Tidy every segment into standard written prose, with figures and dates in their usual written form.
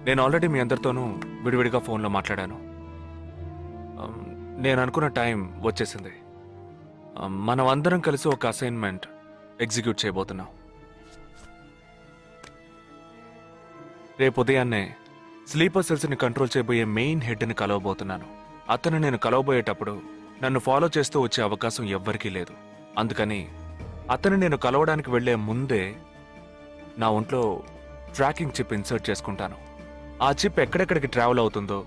నేను ఆల్రెడీ మీ అందరితోనూ విడివిడిగా ఫోన్లో మాట్లాడాను. నేను అనుకున్న టైం వచ్చేసింది. మనం అందరం కలిసి ఒక అసైన్మెంట్ ఎగ్జిక్యూట్ చేయబోతున్నాం. రేపు ఉదయాన్నే స్లీపర్ సెల్స్ని కంట్రోల్ చేయబోయే మెయిన్ హెడ్ని కలవబోతున్నాను. అతను నేను కలవబోయేటప్పుడు నన్ను ఫాలో చేస్తూ వచ్చే అవకాశం ఎవ్వరికీ లేదు. అందుకని అతను నేను కలవడానికి వెళ్లే ముందే నా ఒంట్లో ట్రాకింగ్ చిప్ ఇన్సర్ట్ చేసుకుంటాను. ఆ చిప్ ఎక్కడెక్కడికి ట్రావెల్ అవుతుందో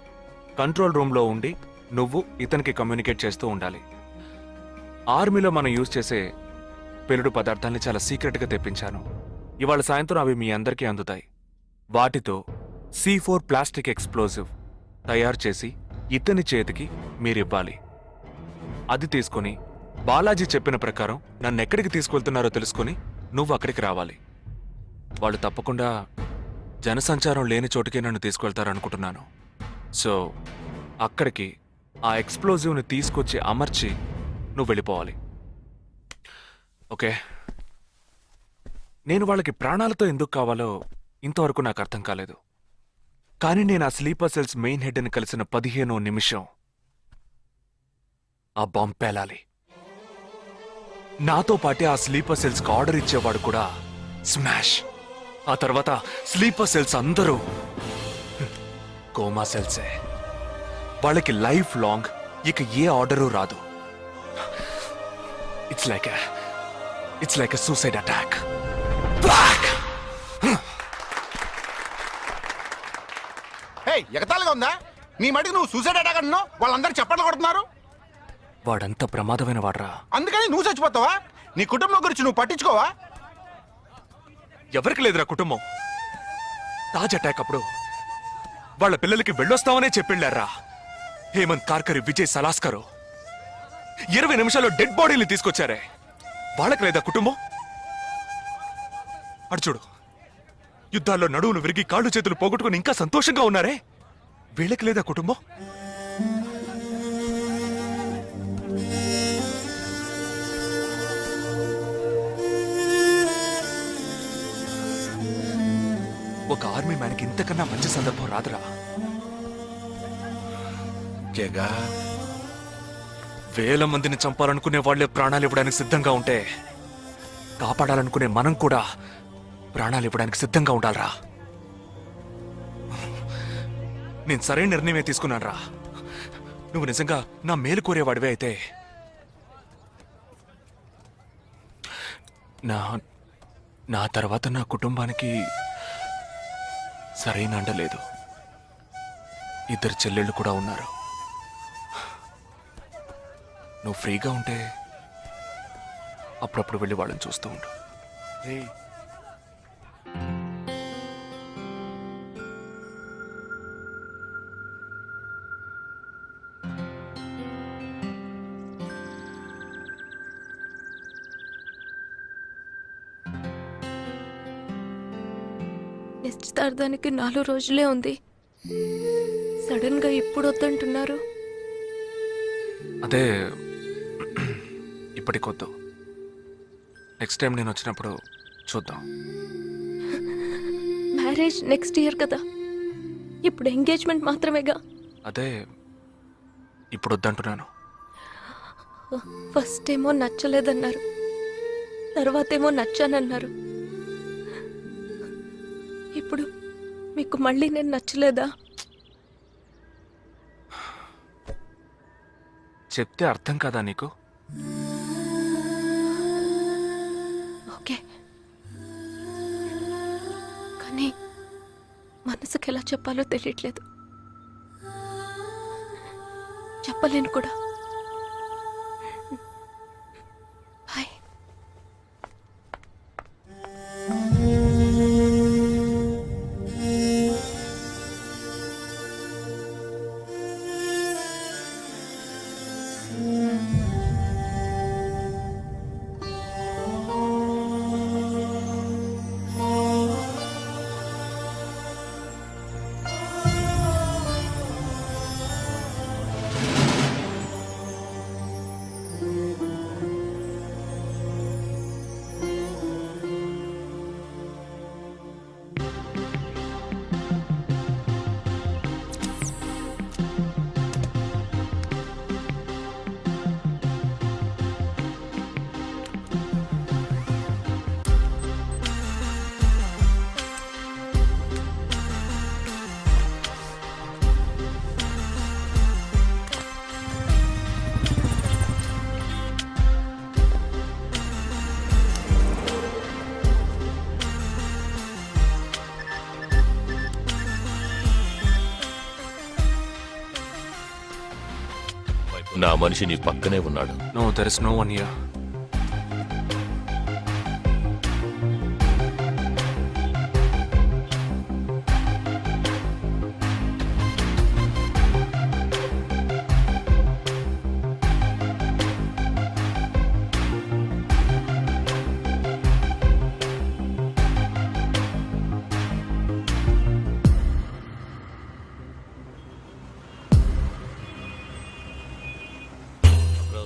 కంట్రోల్ రూమ్లో ఉండి నువ్వు ఇతనికి కమ్యూనికేట్ చేస్తూ ఉండాలి. ఆర్మీలో మనం యూజ్ చేసే పెరుడు పదార్థాన్ని చాలా సీక్రెట్గా తెప్పించాను. ఇవాళ సాయంత్రం అవి మీ అందరికీ అందుతాయి. వాటితో C4 ప్లాస్టిక్ ఎక్స్ప్లోజివ్ తయారు చేసి ఇతని చేతికి మీరివ్వాలి. అది తీసుకుని బాలాజీ చెప్పిన ప్రకారం నన్నెక్కడికి తీసుకెళ్తున్నారో తెలుసుకుని నువ్వు అక్కడికి రావాలి. వాళ్ళు తప్పకుండా జనసంచారం లేని చోటుకే నన్ను తీసుకెళ్తారనుకుంటున్నాను. సో అక్కడికి ఆ ఎక్స్ప్లోజివ్ని తీసుకొచ్చి అమర్చి నువ్వు వెళ్ళిపోవాలి. ఓకే? నేను వాళ్ళకి ప్రాణాలతో ఎందుకు కావాలో ఇంతవరకు నాకు అర్థం కాలేదు. కానీ నేను ఆ స్లీపర్ సెల్స్ మెయిన్ హెడ్ని కలిసిన 15వ నిమిషం ఆ బాంబ్ పేలాలి. నాతో పాటే ఆ స్లీపర్ సెల్స్కి ఆర్డర్ ఇచ్చేవాడు కూడా స్మాష్. ఆ తర్వాత స్లీపర్ సెల్స్ అందరూ కోమా సెల్సే. వాళ్ళకి లైఫ్ లాంగ్ ఇక ఏ ఆర్డరు రాదు. It's like a suicide attack. ఎగతాళిగా ఉందా? నీ మటుకు నువ్వు సూసైడ్ అటాక్ అంటున్నావు, వాళ్ళందరూ చప్పట్లు కొడుతున్నారు. వాడంత ప్రమాదమైన వాడ్రా. అందుకని నువ్వు చచ్చిపోతావా? నీ కుటుంబం గురించి నువ్వు పట్టించుకోవా? ఎవరికి లేదురా కుటుంబం. తాజ్ అటాక్ అప్పుడు వాళ్ళ పిల్లలకి వెళ్ళొస్తామనే చెప్పిళ్ళారా. హేమంత్ కార్కరి, విజయ్ సలాస్కరు 20 నిమిషాల్లో డెడ్ బాడీని తీసుకొచ్చారే. వాళ్ళకి లేదా కుటుంబం? అడు చూడు, యుద్ధాల్లో నడువులు విరిగి కాళ్ళు చేతులు పోగొట్టుకుని ఇంకా సంతోషంగా ఉన్నారే. వీళ్ళకి లేదా కుటుంబం? ఒక ఆర్మీ మ్యాన్కి ఇంతకన్నా మంచి సందర్భం రాదురా. వేల మందిని చంపాలనుకునే వాళ్లే ప్రాణాలు ఇవ్వడానికి సిద్ధంగా ఉంటే కాపాడాలనుకునే మనం కూడా ప్రాణాలు ఇవ్వడానికి సిద్ధంగా ఉండాలరా. నేను సరైన నిర్ణయమే తీసుకున్నానురా. నువ్వు నిజంగా నా మేలు కోరేవాడివే అయితే నా తర్వాత నా కుటుంబానికి సరైన అండ లేదు. 2 చెల్లెళ్ళు కూడా ఉన్నారు. నువ్వు ఫ్రీగా ఉంటే అప్పుడప్పుడు వెళ్ళి వాళ్ళని చూస్తూ ఉండు. నిశ్చితార్థానికి 4 రోజులే ఉంది. సడన్ గా ఇప్పుడు వద్దంటున్నారు. అదే ఇప్పటికొద్దు. నెక్స్ట్ టైం నేను వచ్చినప్పుడు చూద్దాం. మ్యారేజ్ నెక్స్ట్ ఇయర్ కదా, ఇప్పుడు ఎంగేజ్మెంట్ మాత్రమేగా. అదే ఇప్పుడు వద్దంటున్నాను. ఫస్ట్ ఏమో నచ్చలేదన్నారు, తర్వాతేమో నచ్చానన్నారు. ఇప్పుడు మీకు మళ్ళీ నేను నచ్చలేదా? చెప్తే అర్థం కాదా నీకు? ఓకే, కానీ మనసుకి ఎలా చెప్పాలో తెలియట్లేదు. చెప్పలేను కూడా. బాయ్. నా మనిషి నీ పక్కనే ఉన్నాడు. No there is no one here.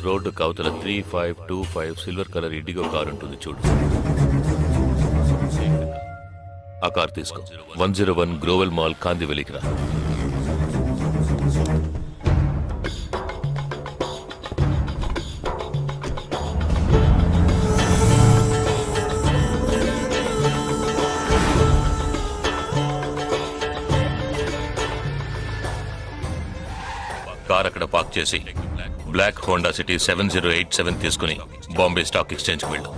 Road కవతల 3525 సిల్వర్ కలర్ ఇండిగో కార్ ఉంటుంది చూడు. ఆ కార్ తీసుకో. 101 గ్రోవెల్ మాల్ కాందివెలికి రా. కార్ అక్కడ పార్క్ చేసి బ్లాక్ హోండా సిటీ 7087 తీసుకుని బాంబే స్టాక్ ఎక్స్చేంజ్కి వెళ్ళు.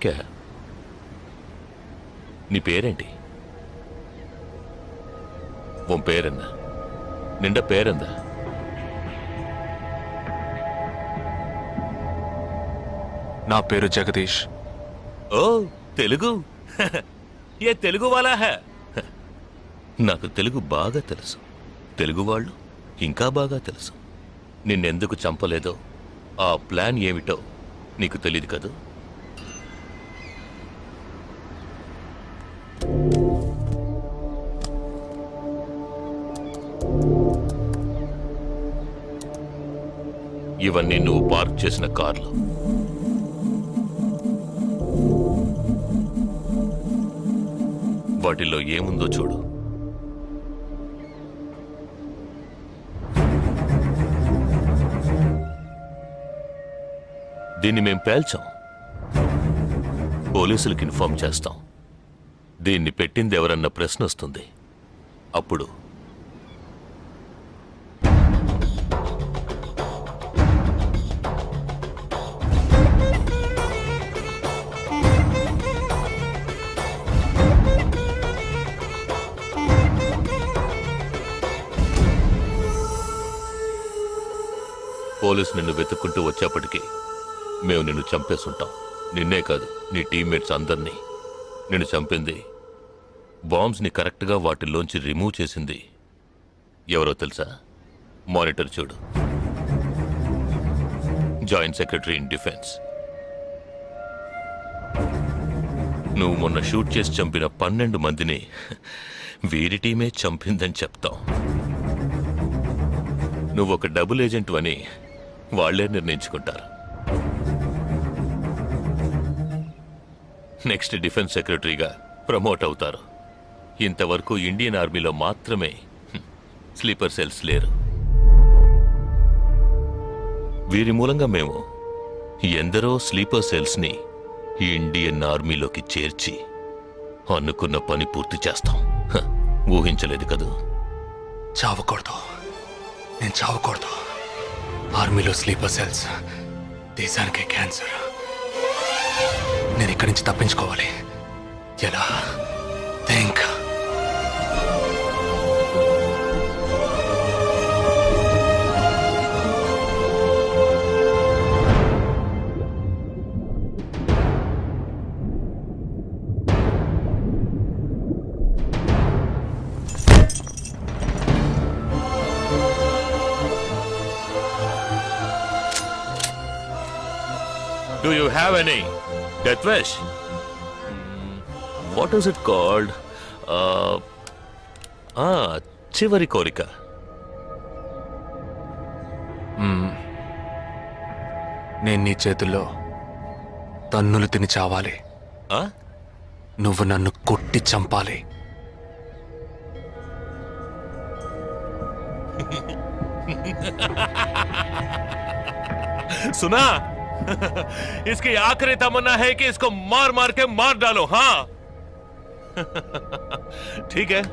ఠీకే. నీ పేరేంటి? உன் பேர் என்ன? నిండా పేరెందా? నా పేరు జగదీష్. ఓ తెలుగు. ఏ తెలుగు వాలా హై? నాకు తెలుగు బాగా తెలుసు. తెలుగు వాళ్ళు ఇంకా బాగా తెలుసు. నిన్నెందుకు చంపలేదో, ఆ ప్లాన్ ఏమిటో నీకు తెలియదు కదూ. ఇవన్నీ నువ్వు పార్క్ చేసిన కార్లు. వాటిల్లో ఏముందో చూడు. దీన్ని మేం పేల్చాం. పోలీసులకు ఇన్ఫార్మ్ చేస్తాం. దీన్ని పెట్టింది ఎవరన్న ప్రశ్న వస్తుంది. అప్పుడు పోలీసు నిన్ను వెతుక్కుంటూ వచ్చేప్పటికీ మేము నిన్ను చంపేసుంటాం. నిన్నే కాదు, నీ టీమ్మేట్స్ అందరినీ. నిన్ను చంపింది, బాంబ్స్ని కరెక్ట్గా వాటిల్లోంచి రిమూవ్ చేసింది ఎవరో తెలుసా? మానిటర్ చూడు. Joint secretary in defence. నువ్వు మొన్న షూట్ చేసి చంపిన 12 మందిని వీరి టీమే చంపిందని చెప్తాం. నువ్వు ఒక డబుల్ ఏజెంట్ అని వాళ్లే నిర్ణయించుకుంటారు. నెక్స్ట్ డిఫెన్స్ సెక్రటరీగా ప్రమోట్ అవుతారు. ఇంతవరకు ఇండియన్ ఆర్మీలో మాత్రమే స్లీపర్ సెల్స్ లేరు. వీరి మూలంగా మేము ఎందరో స్లీపర్ సెల్స్ని ఇండియన్ ఆర్మీలోకి చేర్చి అనుకున్న పని పూర్తి చేస్తాం. ఊహించలేదు కదూ. చావకూడదు, నేను చావకూడదు. ఆర్మీలో స్లీపర్ సెల్స్ దేశానికే క్యాన్సర్. నేను ఇక్కడి నుంచి తప్పించుకోవాలి. ఎలా? Think. Do you have any death wish? What is it called? చివరి కోరిక. నేను నీ చేతుల్లో తన్నులు తిని చావాలి. నువ్వు నన్ను కొట్టి చంపాలి. सुना? इसकी आखिरी तमन्ना है कि इसको मार मार के मार डालो. हाँ ठीक है.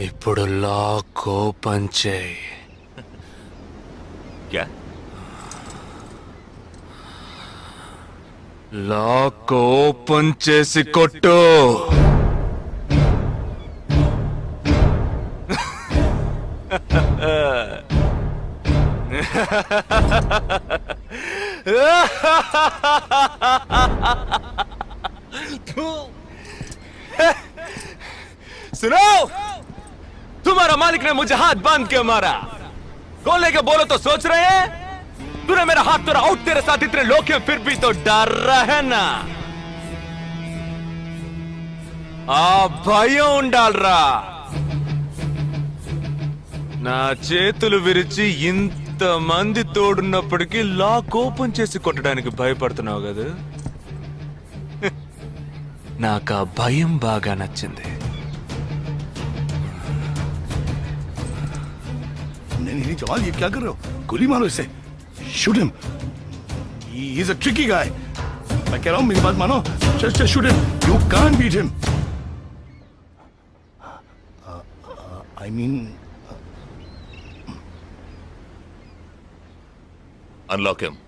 ఇప్పుడు లాక్ ఓపెన్ చేయి. క్యా లాక్ ఓపెన్ చేసి కొట్టు. सुनो, तुम्हारा मालिक ने मुझे हाथ बांध के मारा. खोलने के बोलो तो सोच रहे हैं. तूने मेरा हाथ तोड़ा आउट, तेरे साथ इतने लोग हैं फिर भी तो डर रहा है ना. ఆ భయం ఉండాలరా. నా చేతులు విరిచి ఇంతమంది తోడున్నప్పటికీ లాక్ ఓపెన్ చేసి కొట్టడానికి భయపడుతున్నావు కదా. నాకు ఆ భయం బాగా నచ్చింది. नहीं जवान ये क्या कर रहे हो? गोली मारो इसे. Shoot him. He is a tricky guy. मैं कह रहा हूं मेरी बात मानो. Just shoot him. You can't beat him. I mean unlock him.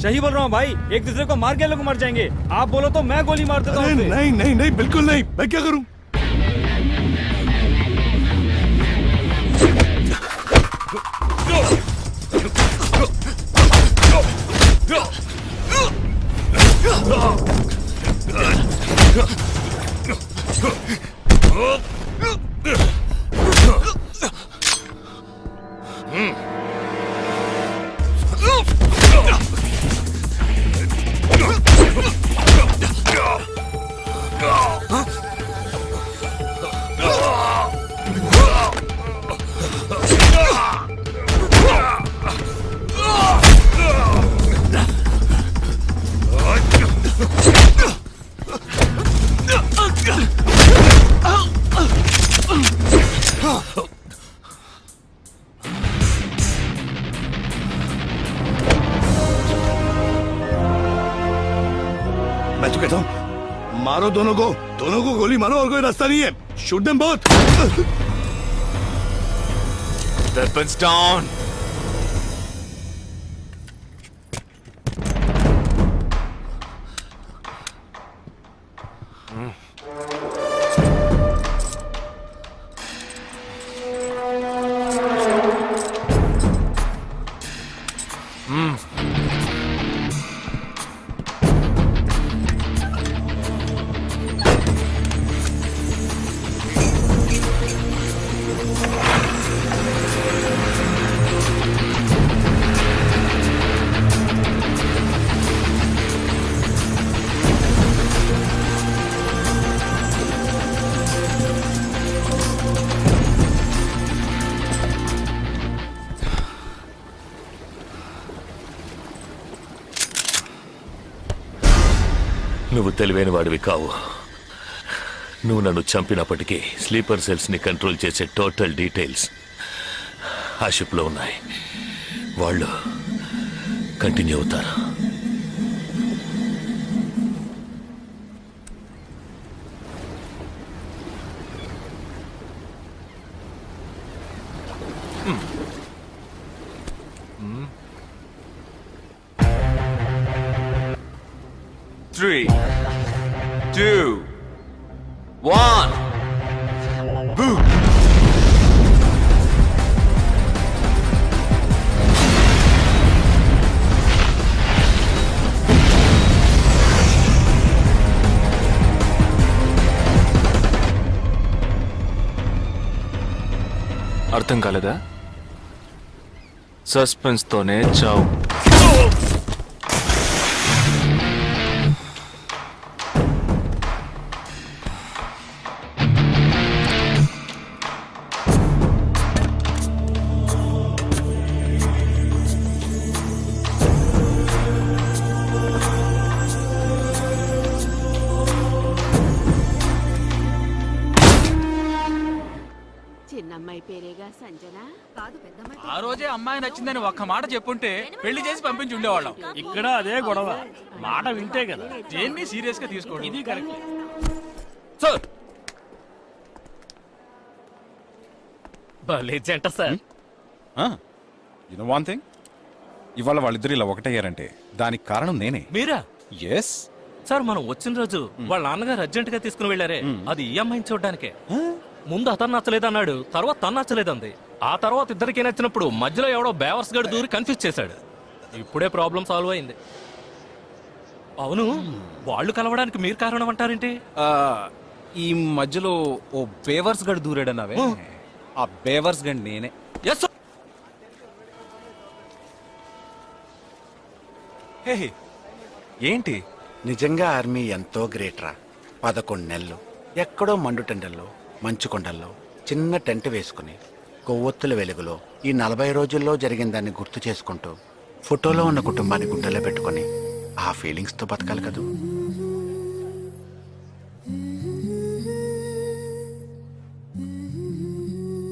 सही बोल रहा हूँ भाई. एक दूसरे को मार के लोग मर जाएंगे. आप बोलो तो मैं गोली मार देता हूँ. नहीं नहीं नहीं नहीं बिल्कुल नहीं. मैं क्या करूं? तो कहता हूँ मारो दोनों को गोली मारो और कोई रास्ता नहीं है shoot them both Weapons down. నువ్వు తెలివైన వాడివి కావు. నువ్వు నన్ను చంపినప్పటికీ స్లీపర్ సెల్స్ ని కంట్రోల్ చేసే టోటల్ డీటెయిల్స్ ఆ షిప్లో ఉన్నాయి. వాళ్ళు కంటిన్యూ అవుతారు. Three, two, one. Boom. అర్థం కాలేదా? సస్పెన్స్ తోనే చావు. చిన్నమ్మాయి పేరేగా సంజన కాదు పెద్దమ్మాయి ఆ రోజే అమ్మాయి నచ్చిందని ఒక్క మాట చెప్పుంటే పెళ్లి చేసి పంపించి ఉండేవాళ్ళం. ఇక్కడ అదే గొడవ మాట వింటే కదా దేన్ని సీరియస్ గా తీసుకోండి. ఇది కరెక్ట్. సార్ భలే జంట సార్. యునో వన్ థింగ్, ఇవాళ వాళ్ళిద్దరు ఇలా ఒకటయ్యారంటే దానికి కారణం నేనే. మీరా? ఎస్ సార్ మనం వచ్చిన రోజు వాళ్ళ నాన్నగారు అర్జెంట్ గా తీసుకుని వెళ్ళారే, అది ఈ అమ్మాయిని చూడడానికే. ముందు అతను నచ్చలేదన్నాడు, తర్వాత తను నచ్చలేదంది. ఆ తర్వాత ఇద్దరికి నచ్చినప్పుడు మధ్యలో ఎవడో బేవర్స్ గడు దూరి కన్ఫ్యూజ్ చేశాడు. ఇప్పుడే ప్రాబ్లం సాల్వ్ అయింది. అవును, వాళ్ళు కలవడానికి మీరు కారణం అంటారేంటి? ఈ మధ్యలో ఓ బేవర్స్ గడు దూరాడన్నావే, ఆ బేవర్స్ గడు నేనే. Yes sir. హే, ఏంటి? నిజంగా ఆర్మీ ఎంతో గ్రేట్ రా. 11 నెలలు ఎక్కడో మండుటెండల్లో మంచు కొండల్లో చిన్న టెంట్ వేసుకుని కొవ్వొత్తుల వెలుగులో ఈ 40 రోజుల్లో జరిగిన దాన్ని గుర్తు చేసుకుంటూ ఫోటోలో ఉన్న కుటుంబాన్ని గుండెలో పెట్టుకొని ఆ ఫీలింగ్స్తో బతకాలి కదూ.